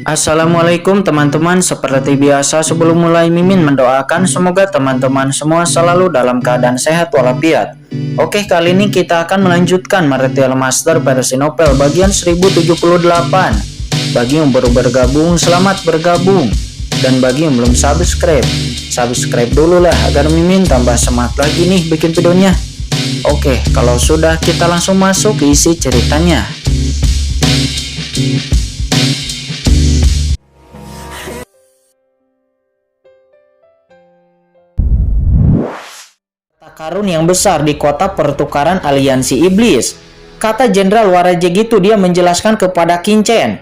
Assalamualaikum teman-teman, seperti biasa sebelum mulai Mimin mendoakan semoga teman-teman semua selalu dalam keadaan sehat walafiat. Oke, kali ini kita akan melanjutkan Martial Master versi novel bagian 1078. Bagi yang baru bergabung, selamat bergabung. Dan bagi yang belum subscribe dulu lah agar Mimin tambah semangat lagi nih bikin videonya. Oke, kalau sudah kita langsung masuk ke isi ceritanya. Karun yang besar di kota pertukaran aliansi iblis, kata Jenderal Warajeg itu. Dia menjelaskan kepada Qingchen.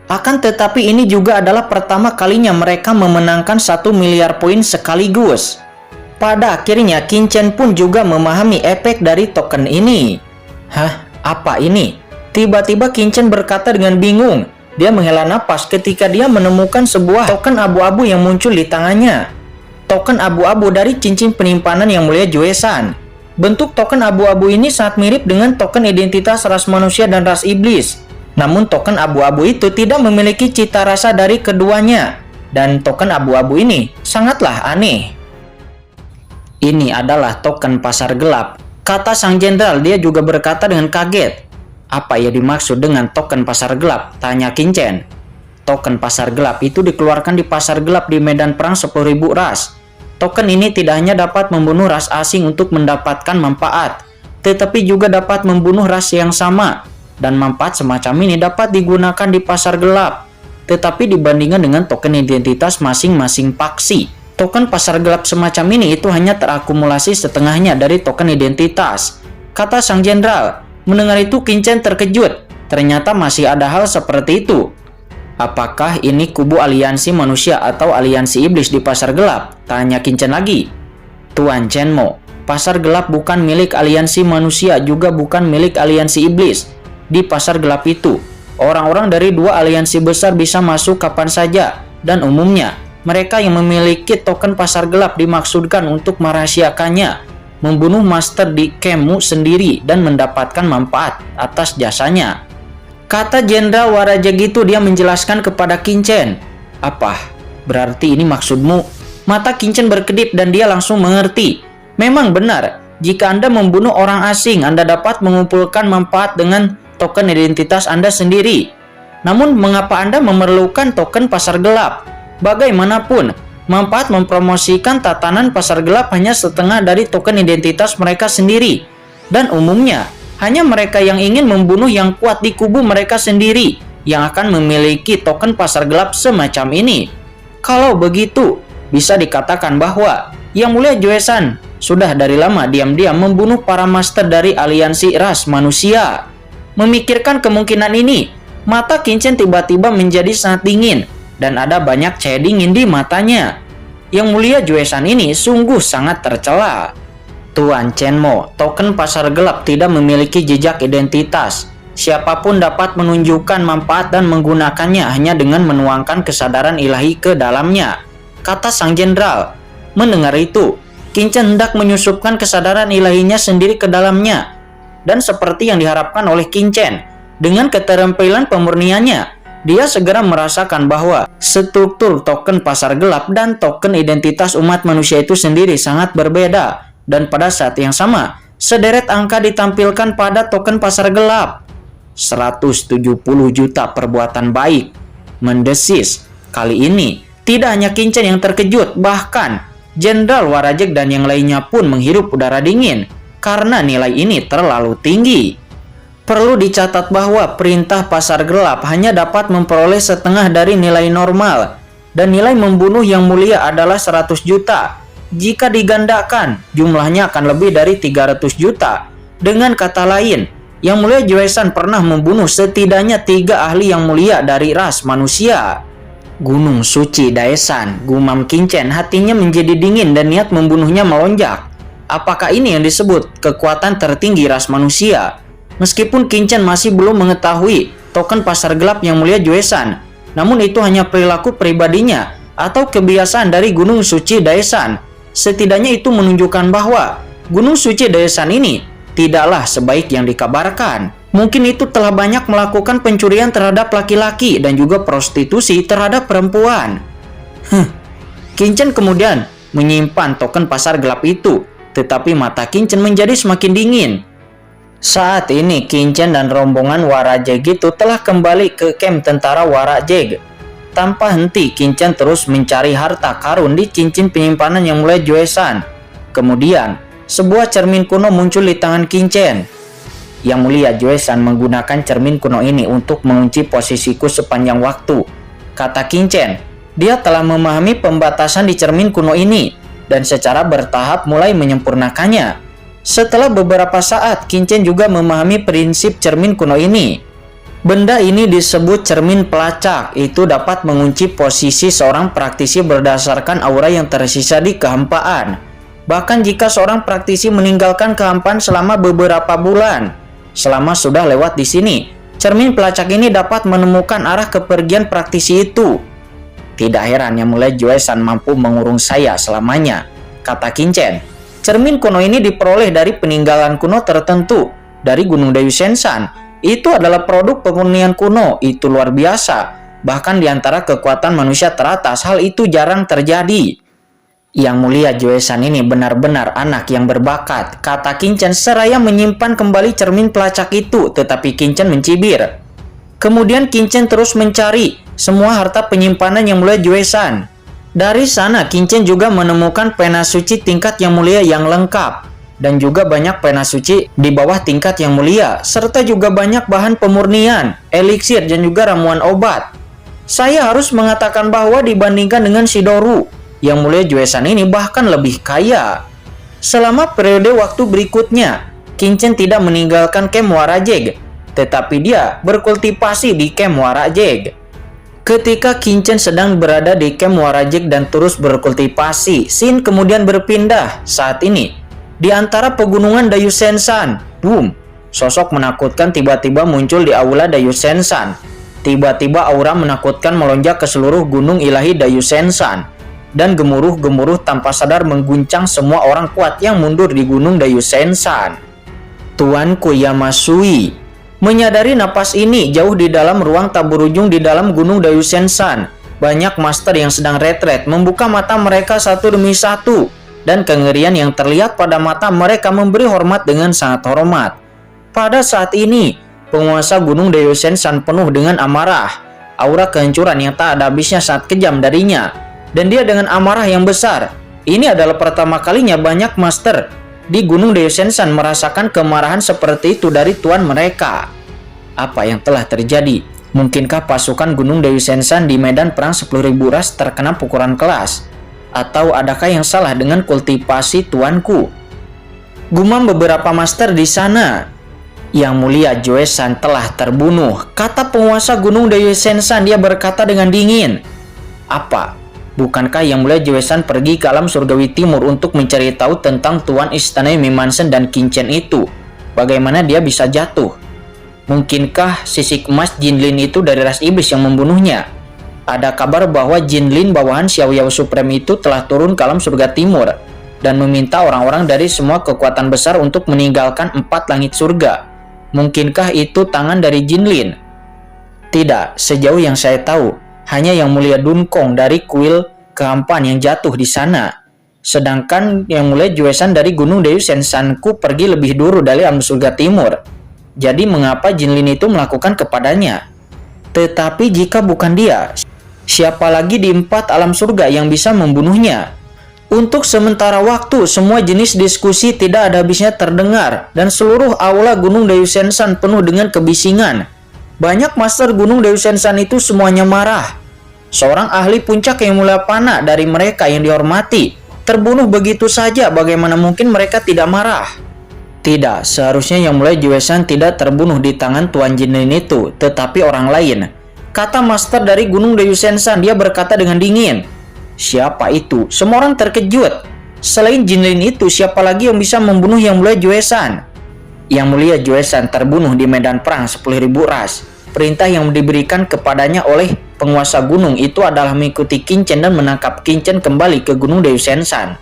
Akan tetapi ini juga adalah pertama kalinya mereka memenangkan 1 miliar poin sekaligus. Pada akhirnya Qingchen pun juga memahami efek dari token ini. Hah? Apa ini? Tiba-tiba Qingchen berkata dengan bingung. Dia menghela napas ketika dia menemukan sebuah token abu-abu yang muncul di tangannya. Token abu-abu dari cincin penyimpanan Yang Mulia Juesan. Bentuk token abu-abu ini sangat mirip dengan token identitas ras manusia dan ras iblis. Namun token abu-abu itu tidak memiliki cita rasa dari keduanya. Dan token abu-abu ini sangatlah aneh. Ini adalah token pasar gelap, kata sang jenderal. Dia juga berkata dengan kaget. Apa ya dimaksud dengan token pasar gelap? Tanya Qingchen. Token pasar gelap itu dikeluarkan di pasar gelap di medan perang 10.000 ras. Token ini tidak hanya dapat membunuh ras asing untuk mendapatkan manfaat, tetapi juga dapat membunuh ras yang sama. Dan manfaat semacam ini dapat digunakan di pasar gelap. Tetapi dibandingkan dengan token identitas masing-masing faksi, token pasar gelap semacam ini itu hanya terakumulasi setengahnya dari token identitas, kata sang jenderal. Mendengar itu Qingchen terkejut. Ternyata masih ada hal seperti itu. Apakah ini kubu aliansi manusia atau aliansi iblis di pasar gelap? Tanya Qingchen lagi. Tuan Chen Mo, pasar gelap bukan milik aliansi manusia, juga bukan milik aliansi iblis. Di pasar gelap itu, orang-orang dari dua aliansi besar bisa masuk kapan saja. Dan umumnya, mereka yang memiliki token pasar gelap dimaksudkan untuk merahasiakannya, membunuh master di Kemu sendiri, dan mendapatkan manfaat atas jasanya. Kata Jenderal Warajeg itu. Dia menjelaskan kepada Qingchen. Apa? Berarti ini maksudmu? Mata Qingchen berkedip dan dia langsung mengerti. Memang benar, jika Anda membunuh orang asing, Anda dapat mengumpulkan manfaat dengan token identitas Anda sendiri. Namun mengapa Anda memerlukan token pasar gelap? Bagaimanapun, manfaat mempromosikan tatanan pasar gelap hanya setengah dari token identitas mereka sendiri. Dan umumnya, hanya mereka yang ingin membunuh yang kuat di kubu mereka sendiri yang akan memiliki token pasar gelap semacam ini. Kalau begitu, bisa dikatakan bahwa Yang Mulia Juesan sudah dari lama diam-diam membunuh para master dari aliansi ras manusia. Memikirkan kemungkinan ini, mata Qingchen tiba-tiba menjadi sangat dingin dan ada banyak cahaya dingin di matanya. Yang Mulia Juesan ini sungguh sangat tercela. Tuan Chen Mo, token pasar gelap tidak memiliki jejak identitas. Siapapun dapat menunjukkan manfaat dan menggunakannya hanya dengan menuangkan kesadaran ilahi ke dalamnya, kata sang jenderal. Mendengar itu, Qingchen hendak menyusupkan kesadaran ilahinya sendiri ke dalamnya. Dan seperti yang diharapkan oleh Qingchen, dengan keterampilan pemurniannya, dia segera merasakan bahwa struktur token pasar gelap dan token identitas umat manusia itu sendiri sangat berbeda. Dan pada saat yang sama, sederet angka ditampilkan pada token pasar gelap. 170 juta perbuatan baik. Mendesis. Kali ini, tidak hanya Qingchen yang terkejut, bahkan Jenderal Warajeg dan yang lainnya pun menghirup udara dingin karena nilai ini terlalu tinggi. Perlu dicatat bahwa perintah pasar gelap hanya dapat memperoleh setengah dari nilai normal. Dan nilai membunuh yang mulia adalah 100 juta. Jika digandakan, jumlahnya akan lebih dari 300 juta. Dengan kata lain, Yang Mulia Juesan pernah membunuh setidaknya 3 ahli yang mulia dari ras manusia. Gunung Suci Daesan, gumam Qingchen. Hatinya menjadi dingin dan niat membunuhnya melonjak. Apakah ini yang disebut kekuatan tertinggi ras manusia? Meskipun Qingchen masih belum mengetahui token pasar gelap Yang Mulia Juesan, namun itu hanya perilaku pribadinya atau kebiasaan dari Gunung Suci Daesan. Setidaknya itu menunjukkan bahwa Gunung Suci Daesan ini tidaklah sebaik yang dikabarkan. Mungkin itu telah banyak melakukan pencurian terhadap laki-laki dan juga prostitusi terhadap perempuan. Qin-Chen kemudian menyimpan token pasar gelap itu, tetapi mata Qin-Chen menjadi semakin dingin. Saat ini Qin-Chen dan rombongan Warajeg itu telah kembali ke kamp tentara Warajeg. Tanpa henti, Qin-Chen terus mencari harta karun di cincin penyimpanan yang mulai Joe-san. Kemudian, sebuah cermin kuno muncul di tangan Qin-Chen. Yang mulia Joe-san menggunakan cermin kuno ini untuk mengunci posisiku sepanjang waktu, kata Qin-Chen. Dia telah memahami pembatasan di cermin kuno ini dan secara bertahap mulai menyempurnakannya. Setelah beberapa saat, Qin-Chen juga memahami prinsip cermin kuno ini. Benda ini disebut cermin pelacak. Itu dapat mengunci posisi seorang praktisi berdasarkan aura yang tersisa di kehampaan. Bahkan jika seorang praktisi meninggalkan kehampaan selama beberapa bulan, selama sudah lewat di sini, cermin pelacak ini dapat menemukan arah kepergian praktisi itu. Tidak heran yang mulai Joe-san mampu mengurung saya selamanya, kata Qin-Chen. Cermin kuno ini diperoleh dari peninggalan kuno tertentu dari Gunung Daishusen. Itu adalah produk pemurnian kuno, itu luar biasa. Bahkan di antara kekuatan manusia teratas, hal itu jarang terjadi. Yang mulia Joe-san ini benar-benar anak yang berbakat, kata Qin-Chen seraya menyimpan kembali cermin pelacak itu, tetapi Qin-Chen mencibir. Kemudian Qin-Chen terus mencari semua harta penyimpanan yang mulia Joe-san. Dari sana Qin-Chen juga menemukan pena suci tingkat yang mulia yang lengkap, dan juga banyak pena suci di bawah tingkat yang mulia, serta juga banyak bahan pemurnian, eliksir, dan juga ramuan obat. Saya harus mengatakan bahwa dibandingkan dengan Shidoru, yang mulia Joe-san ini bahkan lebih kaya. Selama periode waktu berikutnya, Qin-Chen tidak meninggalkan camp Warajeg, tetapi dia berkultivasi di camp Warajeg. Ketika Qin-Chen sedang berada di camp Warajeg dan terus berkultivasi, scene kemudian berpindah. Saat ini, di antara pegunungan Daishusen, boom, sosok menakutkan tiba-tiba muncul di aula Daishusen. Tiba-tiba aura menakutkan melonjak ke seluruh gunung ilahi Daishusen, dan gemuruh-gemuruh tanpa sadar mengguncang semua orang kuat yang mundur di gunung Daishusen. Tuanku Yamasui menyadari napas ini jauh di dalam ruang tak berujung di dalam gunung Daishusen. Banyak master yang sedang retret membuka mata mereka satu demi satu, dan kengerian yang terlihat pada mata mereka memberi hormat dengan sangat hormat. Pada saat ini, penguasa gunung Daishusen penuh dengan amarah. Aura kehancuran yang tak ada habisnya sangat kejam darinya, dan dia dengan amarah yang besar. Ini adalah pertama kalinya banyak master di gunung Daishusen merasakan kemarahan seperti itu dari tuan mereka. Apa yang telah terjadi? Mungkinkah pasukan gunung Daishusen di medan perang 10.000 ras terkena pukulan kelas? Atau adakah yang salah dengan kultivasi tuanku? Gumam beberapa master di sana. Yang mulia Joe-san telah terbunuh, kata penguasa gunung Daishusen. Dia berkata dengan dingin. Apa? Bukankah yang mulia Joe-san pergi ke alam surgawi timur untuk mencari tahu tentang tuan istana Mimansen dan Qin-Chen itu? Bagaimana dia bisa jatuh? Mungkinkah sisik emas Jinlin itu dari ras iblis yang membunuhnya? Ada kabar bahwa Jinlin bawahan Xiao Yao Supreme itu telah turun ke alam surga timur dan meminta orang-orang dari semua kekuatan besar untuk meninggalkan 4 langit surga. Mungkinkah itu tangan dari Jinlin? Tidak, sejauh yang saya tahu, hanya yang mulia Dunkong dari kuil kehampaan yang jatuh di sana. Sedangkan yang mulia Joe-san dari gunung Daishusen-ku pergi lebih dulu dari alam surga timur. Jadi mengapa Jinlin itu melakukan kepadanya? Tetapi jika bukan dia, siapa lagi di 4 alam surga yang bisa membunuhnya? Untuk sementara waktu, semua jenis diskusi tidak ada habisnya terdengar, dan seluruh aula gunung Daishusen penuh dengan kebisingan. Banyak master gunung Daishusen itu semuanya marah. Seorang ahli puncak yang mulia Pana dari mereka yang dihormati terbunuh begitu saja. Bagaimana mungkin mereka tidak marah? Tidak, seharusnya yang mulia Joe-san tidak terbunuh di tangan Tuan Jinlin itu, tetapi orang lain, kata master dari gunung Daishusen. Dia berkata dengan dingin. Siapa itu? Semua orang terkejut. Selain Jinlin itu, siapa lagi yang bisa membunuh yang mulia Joe-san? Yang mulia Joe-san terbunuh di medan perang 10.000 ras. Perintah yang diberikan kepadanya oleh penguasa gunung itu adalah mengikuti Qin-Chen dan menangkap Qin-Chen kembali ke gunung Daishusen.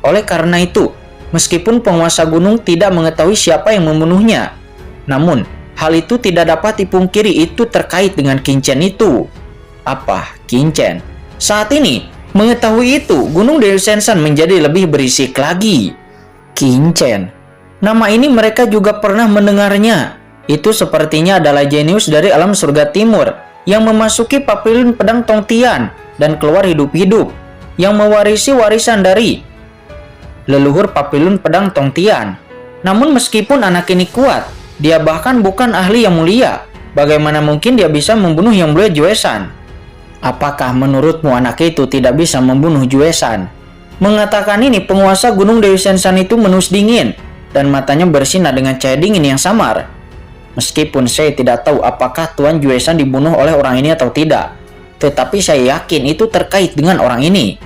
Oleh karena itu, meskipun penguasa gunung tidak mengetahui siapa yang membunuhnya, namun Hal itu tidak dapat dipungkiri, itu terkait dengan Qinchen itu. Apa? Qinchen? Saat ini, mengetahui itu, Gunung Deyu Senshan menjadi lebih berisik lagi. Qinchen. Nama ini mereka juga pernah mendengarnya. Itu sepertinya adalah jenius dari alam surga timur yang memasuki Papilun Pedang Tongtian dan keluar hidup-hidup, yang mewarisi warisan dari leluhur Papilun Pedang Tongtian. Namun meskipun anak ini kuat, dia bahkan bukan ahli yang mulia. Bagaimana mungkin dia bisa membunuh Yang Mulia Juesan? Apakah menurutmu anak itu tidak bisa membunuh Juesan? Mengatakan ini, penguasa Gunung Deyu Senshan itu menus dingin dan matanya bersinar dengan cahaya dingin yang samar. Meskipun saya tidak tahu apakah Tuan Juesan dibunuh oleh orang ini atau tidak, tetapi saya yakin itu terkait dengan orang ini.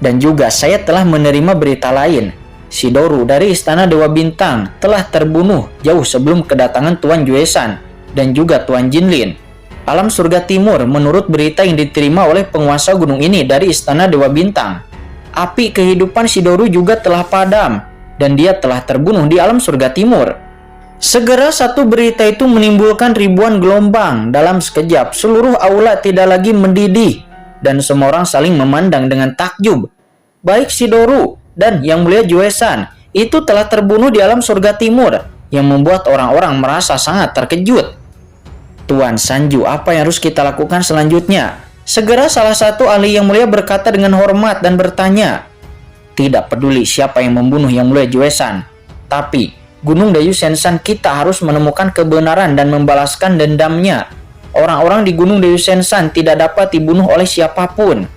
Dan juga saya telah menerima berita lain. Shidori dari Istana Dewa Bintang telah terbunuh jauh sebelum kedatangan Tuan Juesan dan juga Tuan Jinlin. Alam surga timur menurut berita yang diterima oleh penguasa gunung ini dari Istana Dewa Bintang. Api kehidupan Shidori juga telah padam dan dia telah terbunuh di alam surga timur. Segera satu berita itu menimbulkan ribuan gelombang. Dalam sekejap seluruh aula tidak lagi mendidih dan semua orang saling memandang dengan takjub. Baik Shidori dan Yang Mulia Juesan itu telah terbunuh di alam surga timur, yang membuat orang-orang merasa sangat terkejut. Tuan Sanju, apa yang harus kita lakukan selanjutnya? Segera salah satu ahli Yang Mulia berkata dengan hormat dan bertanya. Tidak peduli siapa yang membunuh Yang Mulia Juesan, tapi Gunung Deyu Senshan kita harus menemukan kebenaran dan membalaskan dendamnya. Orang-orang di Gunung Deyu Senshan tidak dapat dibunuh oleh siapapun.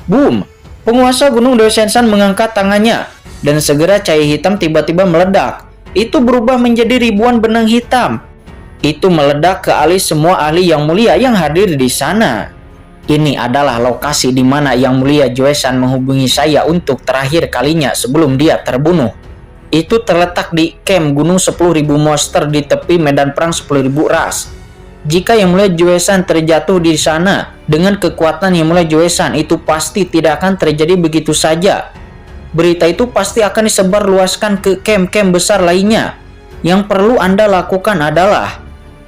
Boom! Penguasa Gunung Deyu Senshan mengangkat tangannya, dan segera cahaya hitam tiba-tiba meledak. Itu berubah menjadi ribuan benang hitam. Itu meledak ke alis semua ahli Yang Mulia yang hadir di sana. Ini adalah lokasi di mana Yang Mulia Juesan menghubungi saya untuk terakhir kalinya sebelum dia terbunuh. Itu terletak di camp Gunung 10.000 Monster di tepi medan perang 10.000 ras. Jika Yang Mulia Juesan terjatuh di sana, dengan kekuatan Yang Mulia Juesan itu pasti tidak akan terjadi begitu saja. Berita itu pasti akan disebarluaskan ke camp-camp besar lainnya. Yang perlu Anda lakukan adalah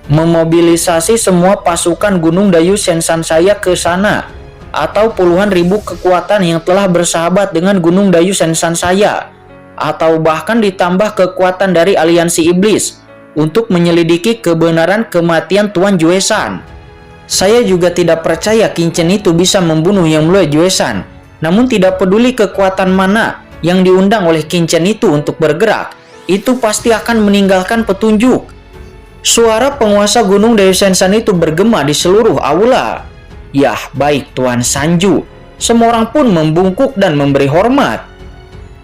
memobilisasi semua pasukan Gunung Deyu Senshan saya ke sana, atau puluhan ribu kekuatan yang telah bersahabat dengan Gunung Deyu Senshan saya, atau bahkan ditambah kekuatan dari aliansi iblis untuk menyelidiki kebenaran kematian Tuan Juesan. Saya juga tidak percaya Qinchen itu bisa membunuh Yang Mulia Juesan. Namun tidak peduli kekuatan mana yang diundang oleh Qinchen itu untuk bergerak, itu pasti akan meninggalkan petunjuk. Suara penguasa Gunung Deyu Senshan itu bergema di seluruh aula. Yah, baik Tuan Sanju. Semua orang pun membungkuk dan memberi hormat.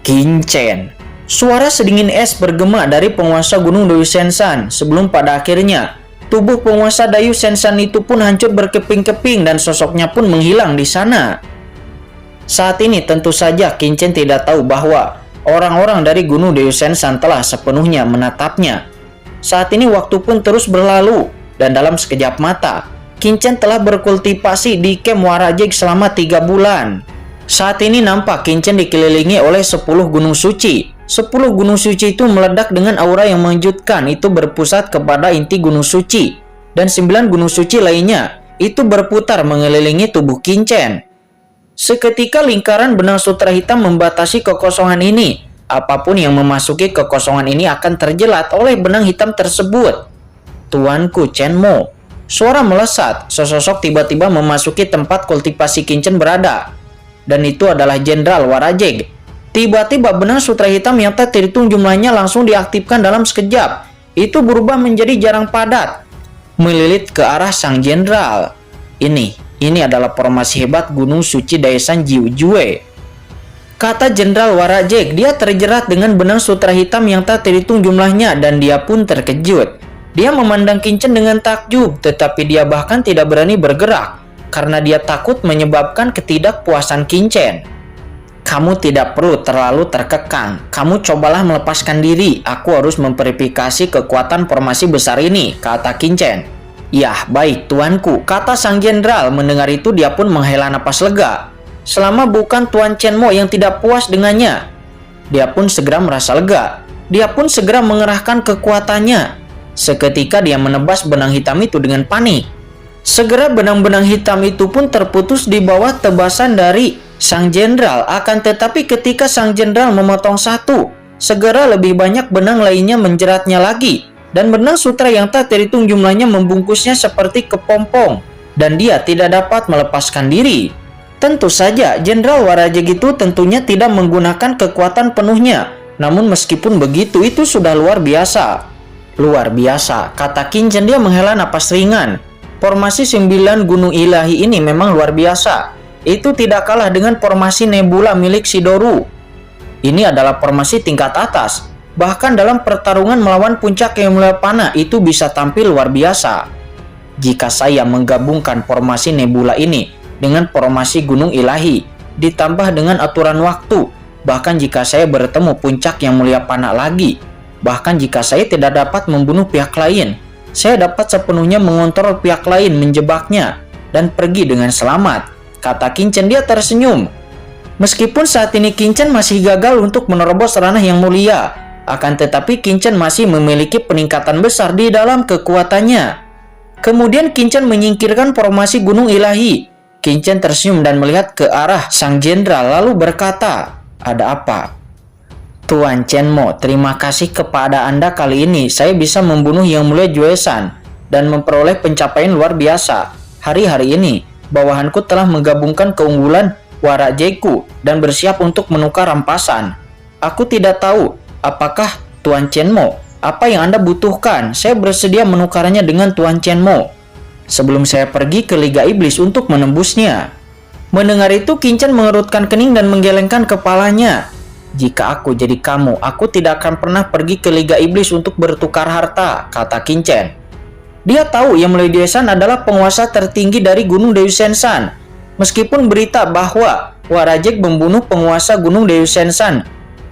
Qinchen. Suara sedingin es bergema dari penguasa Gunung Deyu Senshan sebelum pada akhirnya tubuh penguasa Deyu Senshan itu pun hancur berkeping-keping dan sosoknya pun menghilang di sana. Saat ini tentu saja Qinchen tidak tahu bahwa orang-orang dari Gunung Deyu Senshan telah sepenuhnya menatapnya. Saat ini waktu pun terus berlalu dan dalam sekejap mata Qinchen telah berkultivasi di camp Warajig selama 3 bulan. Saat ini nampak Qinchen dikelilingi oleh 10 gunung suci. 10 gunung suci itu meledak dengan aura yang mengejutkan, itu berpusat kepada inti gunung suci. Dan 9 gunung suci lainnya itu berputar mengelilingi tubuh Qinchen. Seketika lingkaran benang sutra hitam membatasi kekosongan ini. Apapun yang memasuki kekosongan ini akan terjelat oleh benang hitam tersebut. Tuanku Chen Mo. Suara melesat, sesosok tiba-tiba memasuki tempat kultivasi Qinchen berada. Dan itu adalah Jenderal Warajig. Tiba-tiba benang sutra hitam yang tak terhitung jumlahnya langsung diaktifkan dalam sekejap. Itu berubah menjadi jarang padat, melilit ke arah sang jenderal. Ini adalah formasi hebat Gunung Suci Daesan Jiujue. Kata Jenderal Warajig, dia terjerat dengan benang sutra hitam yang tak terhitung jumlahnya dan dia pun terkejut. Dia memandang Qinchen dengan takjub, tetapi dia bahkan tidak berani bergerak karena dia takut menyebabkan ketidakpuasan Qinchen. Kamu tidak perlu terlalu terkekang. Kamu cobalah melepaskan diri. Aku harus memverifikasi kekuatan formasi besar ini, kata Qinchen. Yah, baik tuanku, kata sang jenderal. Mendengar itu dia pun menghela napas lega. Selama bukan Tuan Chen Mo yang tidak puas dengannya, dia pun segera merasa lega. Dia pun segera mengerahkan kekuatannya. Seketika dia menebas benang hitam itu dengan panik. Segera benang-benang hitam itu pun terputus di bawah tebasan dari sang jenderal. Akan tetapi ketika sang jenderal memotong satu, segera lebih banyak benang lainnya menjeratnya lagi. Dan benang sutra yang tak terhitung jumlahnya membungkusnya seperti kepompong. Dan dia tidak dapat melepaskan diri. Tentu saja Jenderal Warajegitu tentunya tidak menggunakan kekuatan penuhnya. Namun meskipun begitu itu sudah luar biasa. Luar biasa, kata Kinchen. Dia menghela napas ringan. Formasi 9 Gunung Ilahi ini memang luar biasa. Itu tidak kalah dengan formasi Nebula milik Shidoru. Ini adalah formasi tingkat atas. Bahkan dalam pertarungan melawan puncak yang mulia panah itu bisa tampil luar biasa. Jika saya menggabungkan formasi Nebula ini dengan formasi Gunung Ilahi, ditambah dengan aturan waktu, bahkan jika saya bertemu puncak yang mulia panah lagi, bahkan jika saya tidak dapat membunuh pihak lain, saya dapat sepenuhnya mengontrol pihak lain, menjebaknya, dan pergi dengan selamat, kata Kinchen. Dia tersenyum. Meskipun saat ini Kinchen masih gagal untuk menerobos ranah yang mulia, akan tetapi Kinchen masih memiliki peningkatan besar di dalam kekuatannya. Kemudian Kinchen menyingkirkan formasi Gunung Ilahi. Kinchen tersenyum dan melihat ke arah sang jenderal lalu berkata, "Ada apa?" "Tuan Chenmo, terima kasih kepada Anda kali ini saya bisa membunuh Yang Mulia Juesan dan memperoleh pencapaian luar biasa. Hari-hari ini, bawahanku telah menggabungkan keunggulan Warajeku dan bersiap untuk menukar rampasan. Aku tidak tahu, apakah Tuan Chenmo, apa yang Anda butuhkan? Saya bersedia menukarnya dengan Tuan Chenmo sebelum saya pergi ke Liga Iblis untuk menembusnya." Mendengar itu, Kinchen mengerutkan kening dan menggelengkan kepalanya. "Jika aku jadi kamu, aku tidak akan pernah pergi ke Liga Iblis untuk bertukar harta," kata Kinchen. Dia tahu Yang Mulia Juesan adalah penguasa tertinggi dari Gunung Deyu Sensan. Meskipun berita bahwa Warajek membunuh penguasa Gunung Deyu Sensan,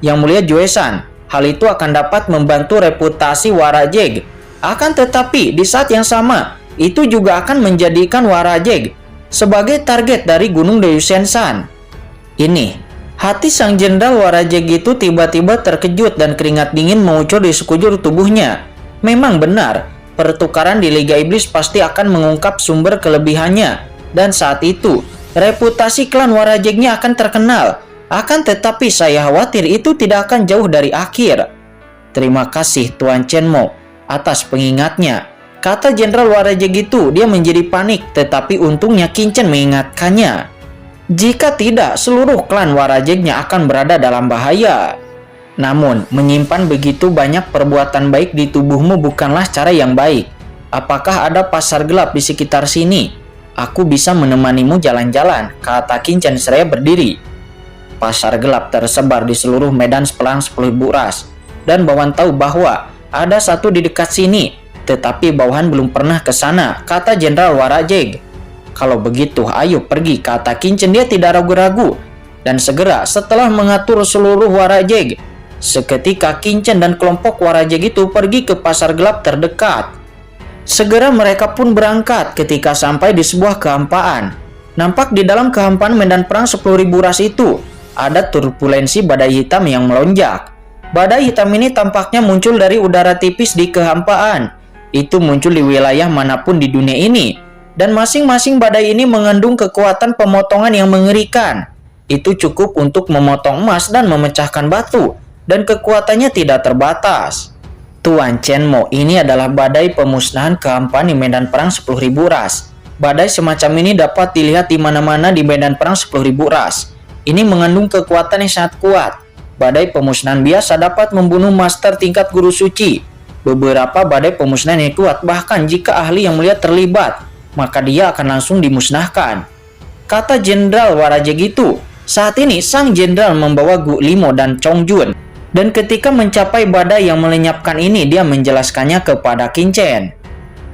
Yang Mulia Juesan, hal itu akan dapat membantu reputasi Warajek. Akan tetapi di saat yang sama, itu juga akan menjadikan Warajek sebagai target dari Gunung Deyu Sensan. Hati sang jenderal Warajegitu tiba-tiba terkejut dan keringat dingin mengucur di sekujur tubuhnya. Memang benar, pertukaran di Liga Iblis pasti akan mengungkap sumber kelebihannya. Dan saat itu, reputasi klan Warajeknya akan terkenal. Akan tetapi saya khawatir itu tidak akan jauh dari akhir. "Terima kasih Tuan Chenmo atas pengingatnya," kata Jenderal Warajegitu. Dia menjadi panik, tetapi untungnya Kinchen mengingatkannya. Jika tidak, seluruh klan Warajeknya akan berada dalam bahaya. Namun, menyimpan begitu banyak perbuatan baik di tubuhmu bukanlah cara yang baik. Apakah ada pasar gelap di sekitar sini? Aku bisa menemanimu jalan-jalan, kata Kinchen seraya berdiri. Pasar gelap tersebar di seluruh medan sepelang 10.000 ras. Dan bawahan tahu bahwa ada satu di dekat sini, tetapi bawahan belum pernah ke sana, kata Jenderal Warajek. Kalau begitu, ayo pergi, kata Kinchen. Dia tidak ragu-ragu. Dan segera setelah mengatur seluruh Warajek, seketika Kinchen dan kelompok Warajek itu pergi ke pasar gelap terdekat. Segera mereka pun berangkat. Ketika sampai di sebuah kehampaan, nampak di dalam kehampaan medan perang 10.000 ras itu ada turbulensi badai hitam yang melonjak. Badai hitam ini tampaknya muncul dari udara tipis di kehampaan. Itu muncul di wilayah manapun di dunia ini. Dan masing-masing badai ini mengandung kekuatan pemotongan yang mengerikan. Itu cukup untuk memotong emas dan memecahkan batu. Dan kekuatannya tidak terbatas. Tuan Chenmo, ini adalah badai pemusnahan kehampaan di medan perang 10.000 ras. Badai semacam ini dapat dilihat di mana-mana di medan perang 10.000 ras. Ini mengandung kekuatan yang sangat kuat. Badai pemusnahan biasa dapat membunuh master tingkat guru suci. Beberapa badai pemusnahan yang kuat, bahkan jika ahli yang mulia terlibat, maka dia akan langsung dimusnahkan, kata Jenderal Warajek itu. Saat ini sang jenderal membawa Gu Limo dan Chong Jun. Dan ketika mencapai badai yang melenyapkan ini, dia menjelaskannya kepada Kinchen.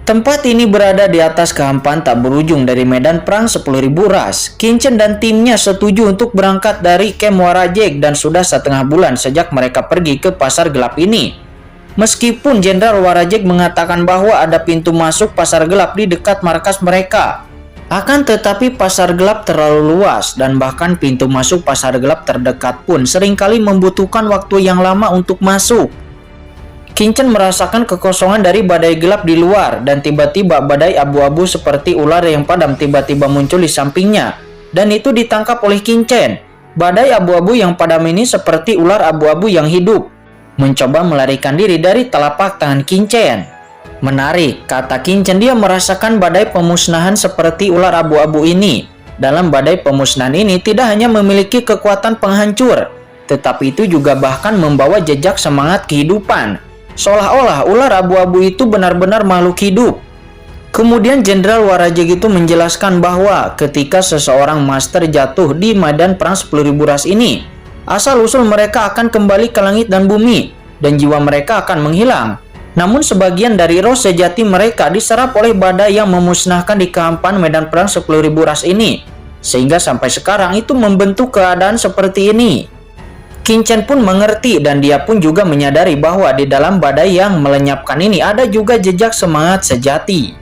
Tempat ini berada di atas kehampaan tak berujung dari medan perang 10.000 ras. Kinchen dan timnya setuju untuk berangkat dari Camp Warajek dan sudah setengah bulan sejak mereka pergi ke pasar gelap ini. Meskipun Jenderal Warajek mengatakan bahwa ada pintu masuk pasar gelap di dekat markas mereka, akan tetapi pasar gelap terlalu luas dan bahkan pintu masuk pasar gelap terdekat pun seringkali membutuhkan waktu yang lama untuk masuk. Kincen merasakan kekosongan dari badai gelap di luar, dan tiba-tiba badai abu-abu seperti ular yang padam tiba-tiba muncul di sampingnya, dan itu ditangkap oleh Kincen. Badai abu-abu yang padam ini seperti ular abu-abu yang hidup, mencoba melarikan diri dari telapak tangan Kincen. Menarik, kata Kincen, dia merasakan badai pemusnahan seperti ular abu-abu ini. Dalam badai pemusnahan ini tidak hanya memiliki kekuatan penghancur, tetapi itu juga bahkan membawa jejak semangat kehidupan. Seolah-olah ular abu-abu itu benar-benar makhluk hidup. Kemudian Jenderal Warajegi itu menjelaskan bahwa ketika seseorang master jatuh di medan perang 10.000 ras ini, asal-usul mereka akan kembali ke langit dan bumi, dan jiwa mereka akan menghilang. Namun sebagian dari roh sejati mereka diserap oleh badai yang memusnahkan di kehampaan medan perang 10.000 ras ini, sehingga sampai sekarang itu membentuk keadaan seperti ini. Kincen pun mengerti, dan dia pun juga menyadari bahwa di dalam badai yang melenyapkan ini ada juga jejak semangat sejati.